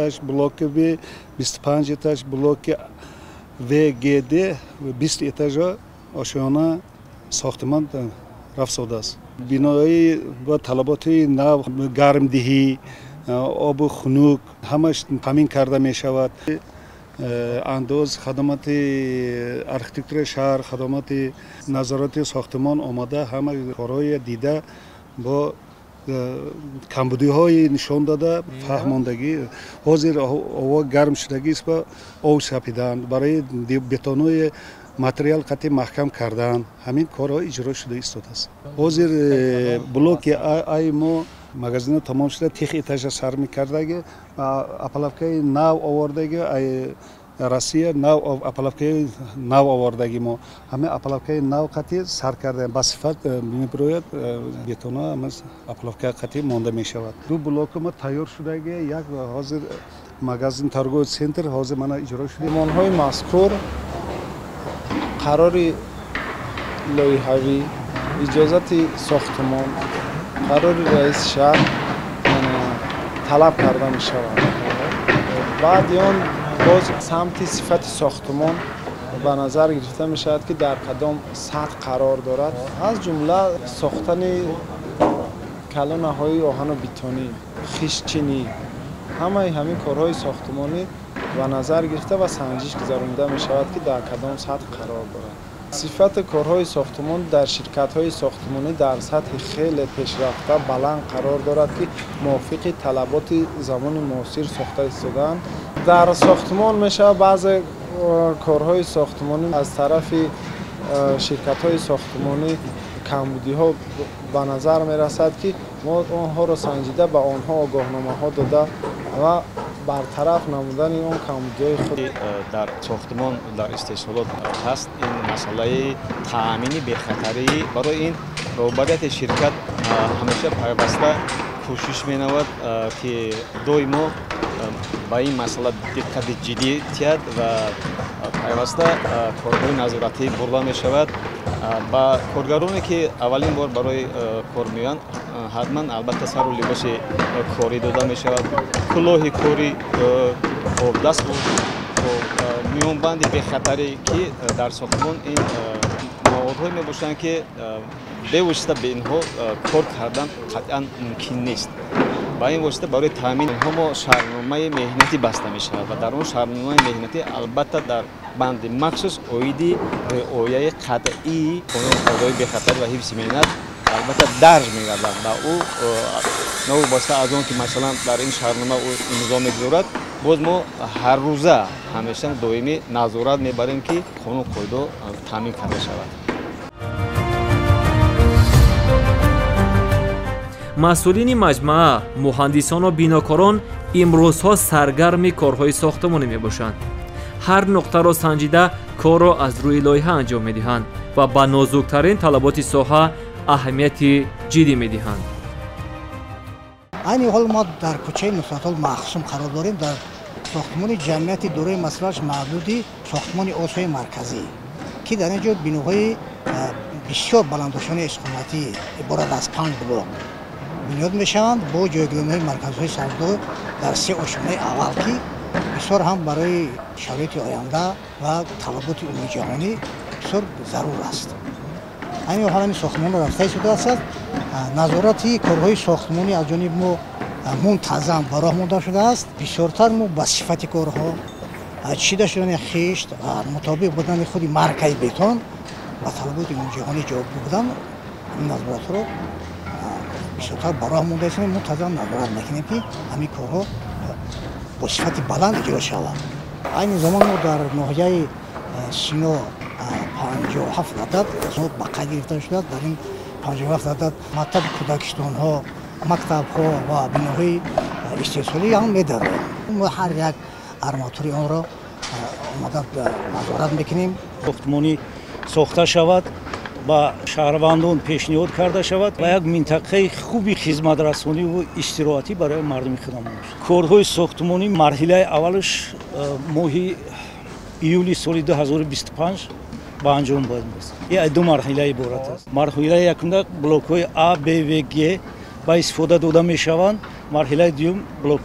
етаж, блок В 25 етаж, блок В ГД 20 етажа ошиёна сохтмон рафт аст. Бинои ба талаботи нав, гармдиҳӣ, обу хунук ҳамаш тамин карда мешавад. андоз хадамати архитектураи шаҳр, хадамати назороти сохтмон омада ҳама корҳои дида бо камбудиҳои нишон дада фаҳмондагӣ ҳозир ҳаво гарм шудагист ба об сапидан барои бетонҳои материал қатъи маҳкам кардан ҳамин корҳо иҷро шуда истодааст. ҳозир блоки ай мо магазина тамом шуда тих этажа сар мекардаги апалавкаи нав овардаги Россия нав апалавкаи нав овардаги мо ҳамин апалавкаи нав қатъи сар кардаем ба сифат мебирояд бетонҳо ҳама апалавкаи қатъи монда мешавад. ду блоку мо тайёр шудаги як ҳозир магазин торговый центр ҳозир мана иҷро шуда. Монҳои мазкур қарори лоиҳавӣ, иҷозати сохтмон, қарори раиси шаҳр талаб карда мешавад. баъди он боз самти сифати сохтмон ба назар гирифта мешавад ки дар кадом сатҳ қарор дорад. аз ҷумла сохтани калонаҳои оҳану бетонӣ, хишчинӣ, ҳамаи ҳамин корҳои сохтмонӣ ба назар гирифта ва санҷиш гузаронида мешавад ки дар кадом сатҳ қарор дорад. сифати корҳои сохтмон дар ширкатҳои сохтмонӣ дар сатҳи хеле пешрафта баланд қарор дорад ки мувофиқи талаботи замони муосир сохта истодаанд. дар сохтмон мешавад баъзе корҳои сохтмонӣ аз тарафи ширкатҳои сохтмонӣ камбудиҳо ба назар мерасад ки мо онҳоро санҷида ба онҳо огоҳномаҳо дода ва бартараф намудани он камбудиҳои худ дар сохтмон дар истеҳсолот ҳаст. ин масъалаи таъмини бехатарӣ барои ин роҳбарияти ширкат ҳамеша пайваста кӯшиш менамуд ки доимо ба ин масъала диққати ҷиддӣ диҳад ва пайваста корҳои назоратӣ бурда мешавад. ба коргароне ки аввалин бор барои кор меоянд ҳатман албатта сару либоси корӣ дода мешавад, кӯлоҳи корӣ, обдаст миёнбанди бехатарӣ ки дар сохтмон ин маводҳое мебошанд ки бевосита ба инҳо кор кардан қатъан мумкин нест. ба ин восита барои таъмин онҳо мо шаҳрномаи меҳнатӣ баста мешавад ва дар он шаҳрномаи меҳнатӣ албатта дар банди махсус оиди риояи қатъии қонуни бехатарӣ ва ҳифзи меҳнат албатта дарҷ мегардад ва ӯ навобаста аз он ки масалан дар ин шаҳрнома ӯ имзо мегузорад, боз мо ҳаррӯза ҳамеша доимӣ назорат мебарем ки қонун қоида таъмин карда шавад. масъулини маҷмӯа, муҳандисону бинокорон имрӯзҳо саргарми корҳои сохтмонӣ мебошанд. ҳар нуқтаро санҷида корро аз рӯи лоиҳа анҷом медиҳанд ва ба нозуктарин талаботи соҳа аҳамияти ҷиддӣ медиҳанд. айни ҳол мо дар кӯчаи Нусратол махсум қарор дорем, дар сохтмони ҷамъияти дорои масоҳати маҳдуди сохтмони осои марказӣ ки дар ин ҷо биноҳои бисёр баландошони иstiqomатӣ иборат аз 5 блок бунёд мешаванд бо ҷойгирoniҳои марказҳои савдо дар 3 ошонаи аввал ки бисёр ҳам барои шароити оянда ва талаботи умуми ҷаҳонӣ бисёр зарур аст. айни ҳол ҳамин сохтмонро рафта истодааст. назорати корҳои сохтмонӣ аз ҷониби мо мунтазам ба роҳ монда шудааст. бисёртар мо ба сифати корҳо, чида шудани хишт ва мутобиқ будани худи маркаи бетон ва талаботи умуми ҷаҳонӣ ҷавоб будан ин назоратро бисёртар ба роҳ монда истодем. мунтазам назорат мекунем ки ҳамин корҳо бо сифати баланд иҷро шавад. айни замон мо дар ноҳияи Сино 57 адад ба қайд гирифта шудааст. дар ин 57 адад мактаби кӯдакистонҳо, мактабҳо ва биноҳои истеҳсолӣ ҳам медарем. мо ҳар як арматури онро омада назорат мекунем. сохтмонӣ сохта шавад, ба шаҳрвандон пешниҳод карда шавад ва як минтақаи хуби хизматрасониву истироҳатӣ барои мардуми худамон бошад. корҳои сохтмонӣ марҳилаи аввалаш моҳи июли соли 2025 ба анҷом бояд расад. ин ду марҳила иборат аст. марҳилаи якумда блокҳои А, Б, В, Г ба истифода дода мешаванд. марҳилаи дуюм блок